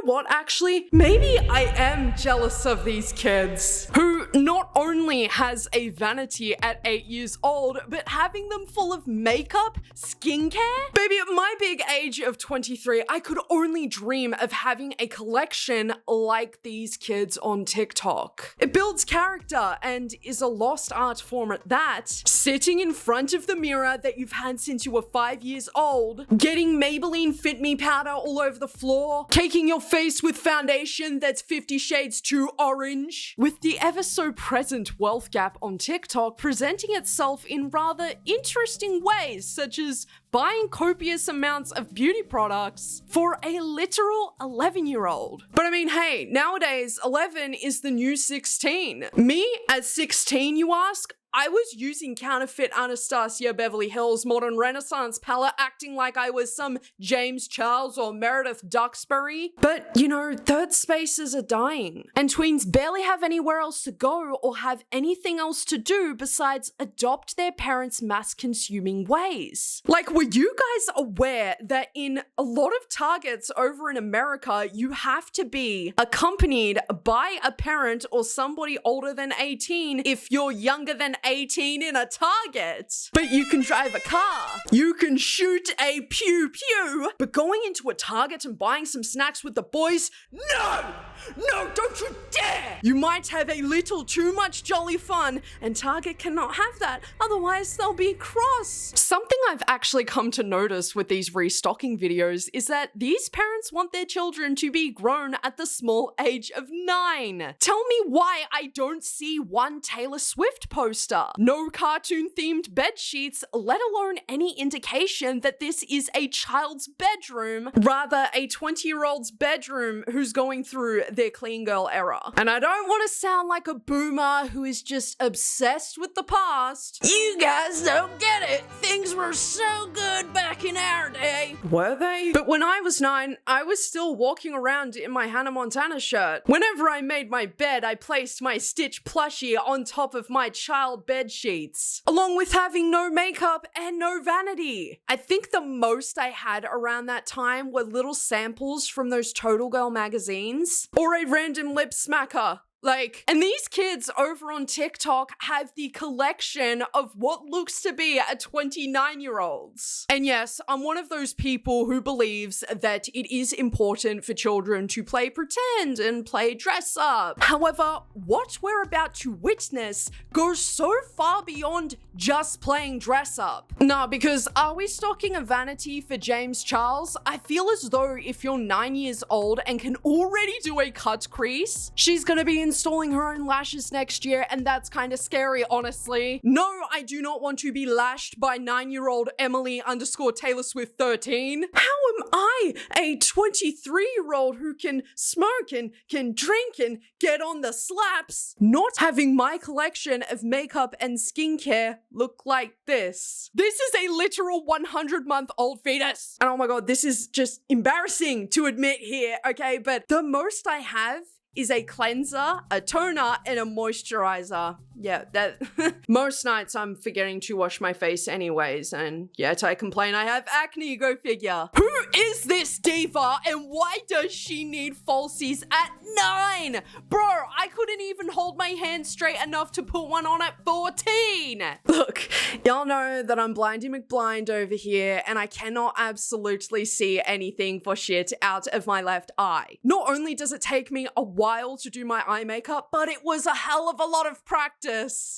what, actually? Maybe I am jealous of these kids who not only has a vanity at 8 years old, but having them full of makeup, skincare. Baby, at my big age of 23, I could only dream of having a collection like these kids on TikTok. It builds character and is a lost art form at that. Sitting in front of the mirror that you've had since you were 5 years old, getting Maybelline Fit Me powder all over the floor, caking your face with foundation that's 50 shades too orange, with the ever so present wealth gap on TikTok presenting itself in rather interesting ways, such as buying copious amounts of beauty products for a literal 11-year-old. But I mean, hey, nowadays 11 is the new 16. Me at 16, you ask? I was using counterfeit Anastasia Beverly Hills Modern Renaissance palette, acting like I was some James Charles or Meredith Duxbury. But, you know, third spaces are dying, and tweens barely have anywhere else to go or have anything else to do besides adopt their parents' mass-consuming ways. Like, were you guys aware that in a lot of Targets over in America, you have to be accompanied by a parent or somebody older than 18 if you're younger than 18 in a Target? But you can drive a car. You can shoot a pew pew. But going into a Target and buying some snacks with the boys? No! No, don't you dare! You might have a little too much jolly fun, and Target cannot have that, otherwise they'll be cross. Something I've actually come to notice with these restocking videos is that these parents want their children to be grown at the small age of 9. Tell me why I don't see one Taylor Swift poster. No cartoon-themed bed sheets, let alone any indication that this is a child's bedroom, rather a 20-year-old's bedroom who's going through their clean girl era. And I don't want to sound like a boomer who is just obsessed with the past. You guys don't get it. Things were so good back in our day. Were they? But when I was 9, I was still walking around in my Hannah Montana shirt. Whenever I made my bed, I placed my Stitch plushie on top of my child bed sheets, along with having no makeup and no vanity. I think the most I had around that time were little samples from those Total Girl magazines, or a random lip smacker. Like, and these kids over on TikTok have the collection of what looks to be a 29-year-olds. And yes, I'm one of those people who believes that it is important for children to play pretend and play dress up. However, what we're about to witness goes so far beyond just playing dress up. Nah, because are we stocking a vanity for James Charles? I feel as though if you're 9 years old and can already do a cut crease, she's gonna be installing her own lashes next year, and that's kind of scary, honestly. No, I do not want to be lashed by 9-year-old Emily _ Taylor Swift 13. How am I, a 23-year-old who can smoke and can drink and get on the slaps, not having my collection of makeup and skincare look like this? This is a literal 100-month-old fetus. And oh my god, this is just embarrassing to admit here, okay? But the most I have is a cleanser, a toner, and a moisturizer. Yeah, that most nights I'm forgetting to wash my face anyways, and yet I complain I have acne, go figure. Who is this diva, and why does she need falsies at 9? Bro, I couldn't even hold my hand straight enough to put one on at 14. Look, y'all know that I'm Blindy McBlind over here, and I cannot absolutely see anything for shit out of my left eye. Not only does it take me a while to do my eye makeup, but it was a hell of a lot of practice.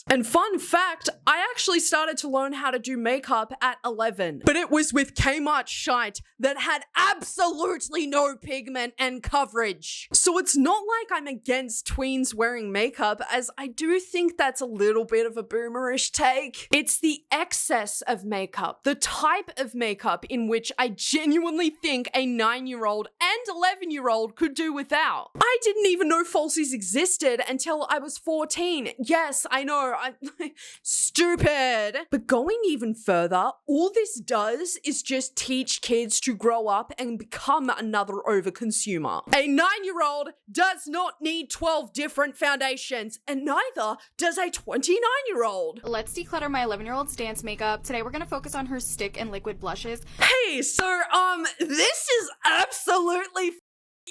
And fun fact, I actually started to learn how to do makeup at 11, but it was with Kmart shite that had absolutely no pigment and coverage. So it's not like I'm against tweens wearing makeup, as I do think that's a little bit of a boomerish take. It's the excess of makeup, the type of makeup in which I genuinely think a 9-year-old and 11-year-old could do without. I didn't even know falsies existed until I was 14. Yes, I know, I'm stupid. But going even further, all this does is just teach kids to grow up and become another overconsumer. A 9-year-old does not need 12 different foundations, and neither does a 29-year-old. Let's declutter my 11-year-old's dance makeup. Today we're gonna focus on her stick and liquid blushes. Hey, so, this is absolutely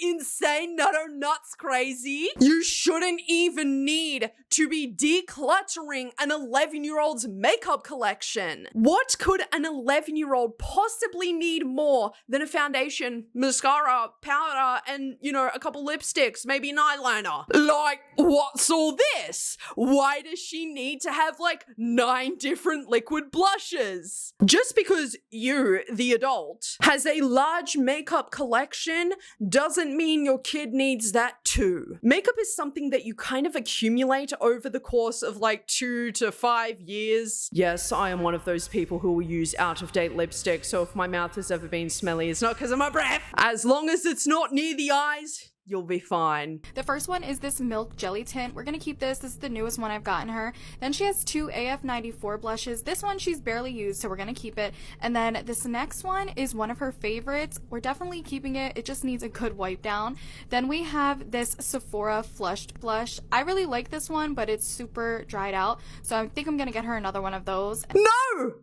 insane nuts crazy? You shouldn't even need to be decluttering an 11-year-old's makeup collection. What could an 11-year-old possibly need more than a foundation, mascara, powder, and, a couple lipsticks, maybe an eyeliner? Like, what's all this? Why does she need to have 9 different liquid blushes? Just because you, the adult, has a large makeup collection doesn't mean your kid needs that too. Makeup is something that you kind of accumulate over the course of 2 to 5 years. Yes, I am one of those people who will use out-of-date lipstick, so if my mouth has ever been smelly, it's not because of my breath. As long as it's not near the eyes, you'll be fine. The first one is this milk jelly tint. We're gonna keep this. This is the newest one I've gotten her. Then she has 2 AF94 blushes. This one she's barely used, so we're gonna keep it. And then this next one is one of her favorites. We're definitely keeping it. It just needs a good wipe down. Then we have this Sephora Flushed Blush. I really like this one, but it's super dried out, so I think I'm gonna get her another one of those. No!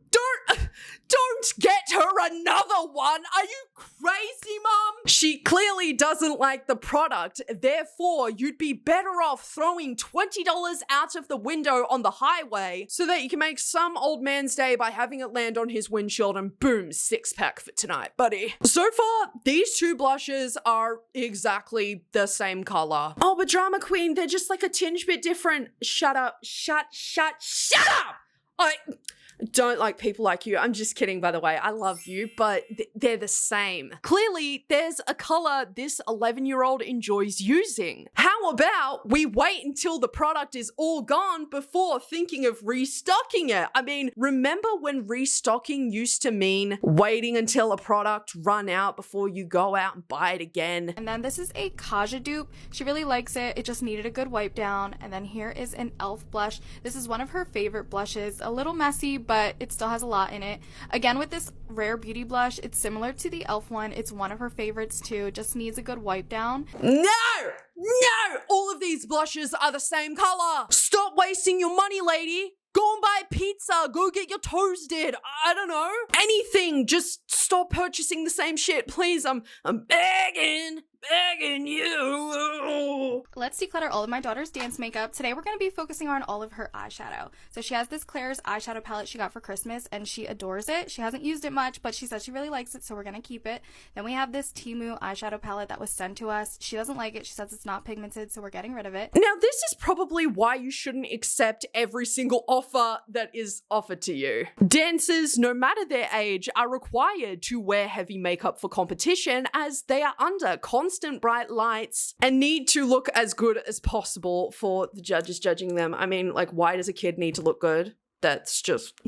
Don't get her another one! Are you crazy, Mom? She clearly doesn't like the product, therefore you'd be better off throwing $20 out of the window on the highway so that you can make some old man's day by having it land on his windshield and boom, 6-pack for tonight, buddy. So far, these 2 blushes are exactly the same color. Oh, but Drama Queen, they're just a tinge bit different. Shut up. Shut up! I don't like people like you. I'm just kidding, by the way. I love you, but they're the same. Clearly, there's a color this 11-year-old enjoys using. How about we wait until the product is all gone before thinking of restocking it? I mean, remember when restocking used to mean waiting until a product run out before you go out and buy it again? And then this is a Kaja dupe. She really likes it. It just needed a good wipe down. And then here is an e.l.f. blush. This is one of her favorite blushes. A little messy, but it still has a lot in it. Again, with this Rare Beauty blush, it's similar to the e.l.f. one. It's one of her favorites too. Just needs a good wipe down. No! All of these blushes are the same color. Stop wasting your money, lady. Go and buy pizza. Go get your toes did. I don't know. Anything. Just stop purchasing the same shit. Please, I'm begging you. Let's declutter all of my daughter's dance makeup. Today we're going to be focusing on all of her eyeshadow. So she has this Claire's eyeshadow palette she got for Christmas and she adores it. She hasn't used it much, but she said she really likes it, so we're going to keep it. Then we have this Teemu eyeshadow palette that was sent to us. She doesn't like it. She says it's not pigmented, so we're getting rid of it. Now, this is probably why you shouldn't accept every single offer that is offered to you. Dancers, no matter their age, are required to wear heavy makeup for competition as they are under constant bright lights and need to look as good as possible for the judges judging them. I mean, why does a kid need to look good? That's just...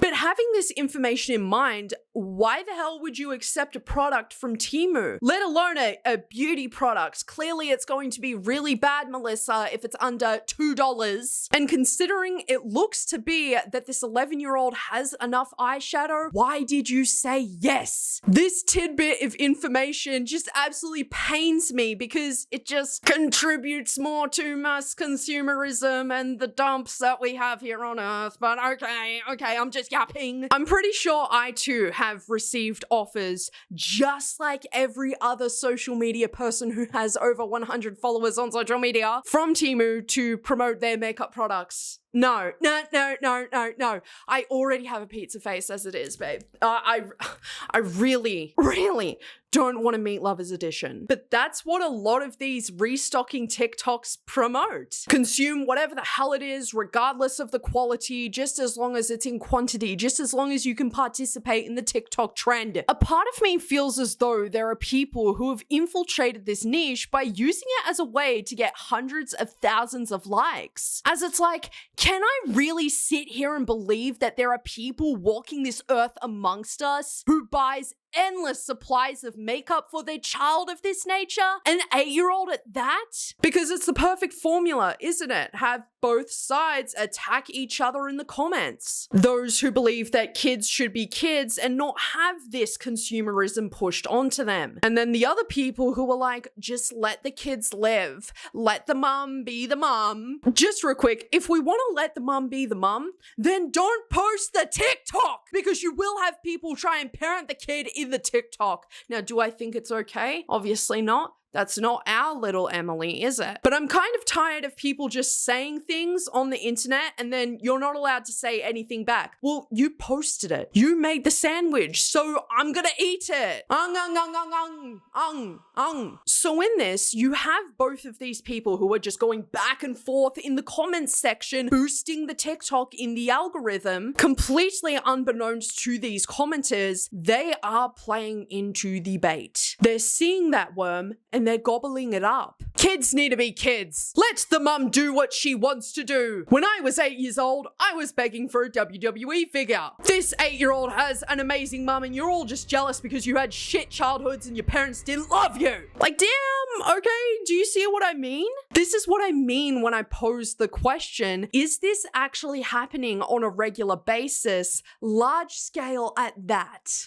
But having this information in mind, why the hell would you accept a product from Teemu? Let alone a beauty product. Clearly it's going to be really bad, Melissa, if it's under $2. And considering it looks to be that this 11-year-old has enough eyeshadow, why did you say yes? This tidbit of information just absolutely pains me because it just contributes more to mass consumerism and the dumps that we have here on Earth. But okay, I'm just yapping. I'm pretty sure I too have received offers just like every other social media person who has over 100 followers on social media from Teemu to promote their makeup products. No. I already have a pizza face as it is, babe. I really don't want to meet Lovers Edition. But that's what a lot of these restocking TikToks promote. Consume whatever the hell it is, regardless of the quality, just as long as it's in quantity, just as long as you can participate in the TikTok trend. A part of me feels as though there are people who have infiltrated this niche by using it as a way to get hundreds of thousands of likes. As it's like, can I really sit here and believe that there are people walking this earth amongst us who buys endless supplies of makeup for their child of this nature? An 8-year-old at that? Because it's the perfect formula, isn't it? Have both sides attack each other in the comments. Those who believe that kids should be kids and not have this consumerism pushed onto them. And then the other people who are like, just let the kids live. Let the mum be the mum. Just real quick, if we want to let the mum be the mum, then don't post the TikTok because you will have people try and parent the kid in the TikTok. Now, do I think it's okay? Obviously not. That's not our little Emily, is it? But I'm kind of tired of people just saying things on the internet and then you're not allowed to say anything back. Well, you posted it. You made the sandwich, so I'm gonna eat it. So in this, you have both of these people who are just going back and forth in the comments section, boosting the TikTok in the algorithm. Completely unbeknownst to these commenters, they are playing into the bait. They're seeing that worm and they're gobbling it up. Kids need to be kids. Let the mum do what she wants to do. When I was 8 years old, I was begging for a WWE figure. This 8-year-old has an amazing mum and you're all just jealous because you had shit childhoods and your parents didn't love you. Like, damn, okay, do you see what I mean? This is what I mean when I pose the question, is this actually happening on a regular basis, large scale at that?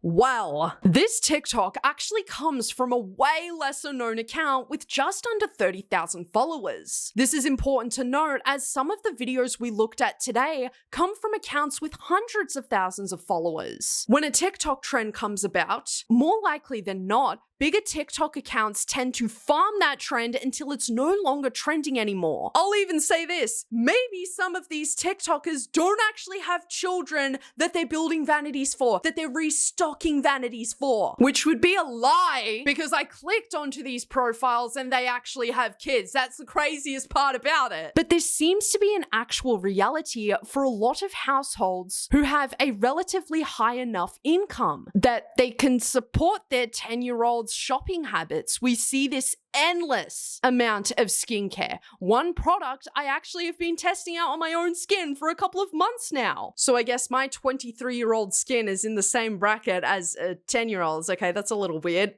Well, this TikTok actually comes from a way lesser known account with just under 30,000 followers. This is important to note as some of the videos we looked at today come from accounts with hundreds of thousands of followers. When a TikTok trend comes about, more likely than not, bigger TikTok accounts tend to farm that trend until it's no longer trending anymore. I'll even say this, maybe some of these TikTokers don't actually have children that they're building vanities for, that they're restocking vanities for, which would be a lie because I clicked onto these profiles and they actually have kids. That's the craziest part about it. But there seems to be an actual reality for a lot of households who have a relatively high enough income that they can support their 10-year-olds shopping habits. We see this endless amount of skincare. One product I actually have been testing out on my own skin for a couple of months now. So I guess my 23-year-old skin is in the same bracket as a 10-year-old's. Okay, that's a little weird.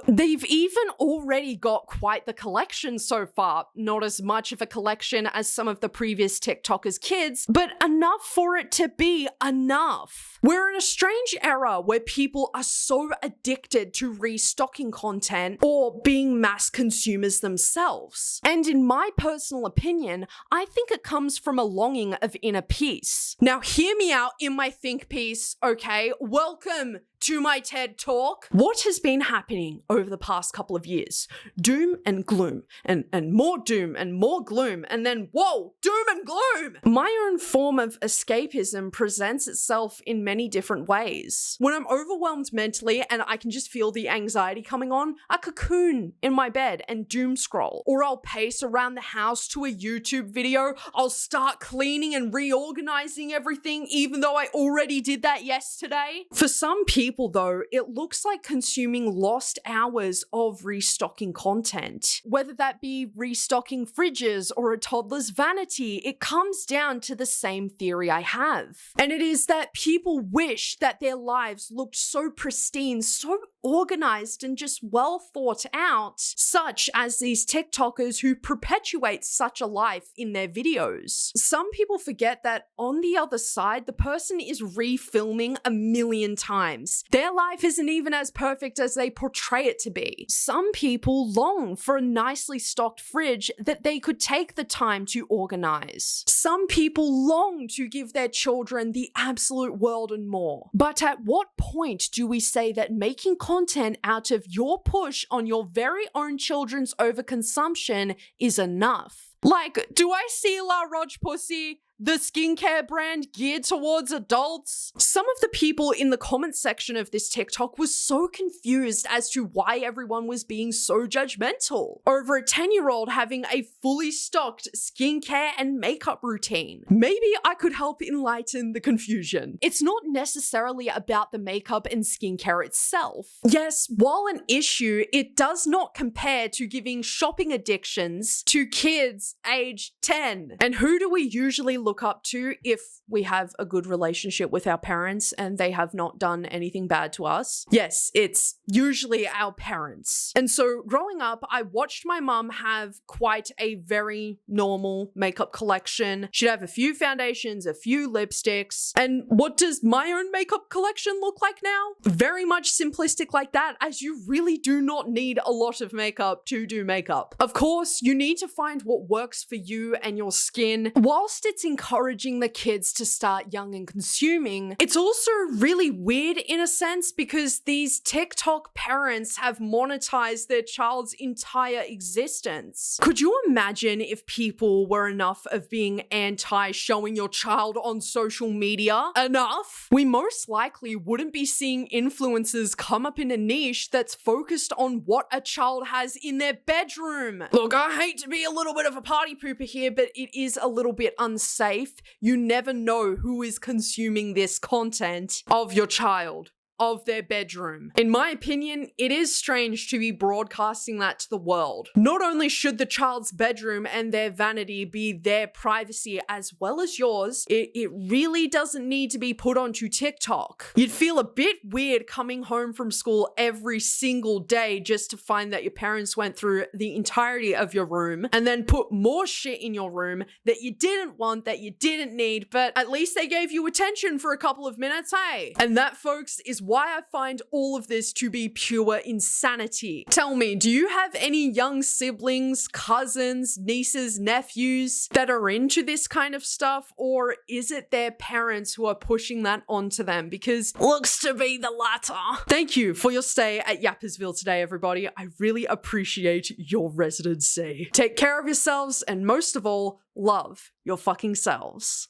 They've even already got quite the collection so far. Not as much of a collection as some of the previous TikTokers' kids, but enough for it to be enough. We're in a strange era where people are so addicted to restocking content or being mass consumers themselves. And in my personal opinion, I think it comes from a longing of inner peace. Now, hear me out in my think piece, okay? Welcome to my TED Talk. What has been happening over the past couple of years? Doom and gloom, and more doom and more gloom, and then whoa, doom and gloom! My own form of escapism presents itself in many different ways. When I'm overwhelmed mentally and I can just feel the anxiety coming on, I cocoon in my bed and doom scroll. Or I'll pace around the house to a YouTube video, I'll start cleaning and reorganizing everything even though I already did that yesterday. For some people though, it looks like consuming lost hours of restocking content. Whether that be restocking fridges or a toddler's vanity, it comes down to the same theory I have. And it is that people wish that their lives looked so pristine, so organized and just well thought out, such as these TikTokers who perpetuate such a life in their videos. Some people forget that on the other side, the person is refilming a million times. Their life isn't even as perfect as they portray it to be. Some people long for a nicely stocked fridge that they could take the time to organize. Some people long to give their children the absolute world and more. But at what point do we say that making content out of your push on your very own children's overconsumption is enough? Like, do I see La Roche-Posay, the skincare brand geared towards adults? Some of the people in the comment section of this TikTok was so confused as to why everyone was being so judgmental over a 10-year-old having a fully stocked skincare and makeup routine. Maybe I could help enlighten the confusion. It's not necessarily about the makeup and skincare itself. Yes, while an issue, it does not compare to giving shopping addictions to kids aged 10. And who do we usually look up to if we have a good relationship with our parents and they have not done anything bad to us? Yes, it's usually our parents. And so growing up, I watched my mum have quite a very normal makeup collection. She'd have a few foundations, a few lipsticks. And what does my own makeup collection look like now? Very much simplistic like that, as you really do not need a lot of makeup to do makeup. Of course, you need to find what works for you and your skin. Whilst it's encouraging the kids to start young and consuming, it's also really weird in a sense because these TikTok parents have monetized their child's entire existence. Could you imagine if people were enough of being anti showing your child on social media enough? We most likely wouldn't be seeing influencers come up in a niche that's focused on what a child has in their bedroom. Look, I hate to be a little bit of a party pooper here, but it is a little bit unsafe. You never know who is consuming this content of your child, of their bedroom. In my opinion, it is strange to be broadcasting that to the world. Not only should the child's bedroom and their vanity be their privacy as well as yours, it really doesn't need to be put onto TikTok. You'd feel a bit weird coming home from school every single day just to find that your parents went through the entirety of your room and then put more shit in your room that you didn't want, that you didn't need, but at least they gave you attention for a couple of minutes, hey? And that, folks, is why I find all of this to be pure insanity. Tell me, do you have any young siblings, cousins, nieces, nephews that are into this kind of stuff, or is it their parents who are pushing that onto them? Because looks to be the latter. Thank you for your stay at Yappersville today, everybody. I really appreciate your residency. Take care of yourselves, and most of all, love your fucking selves.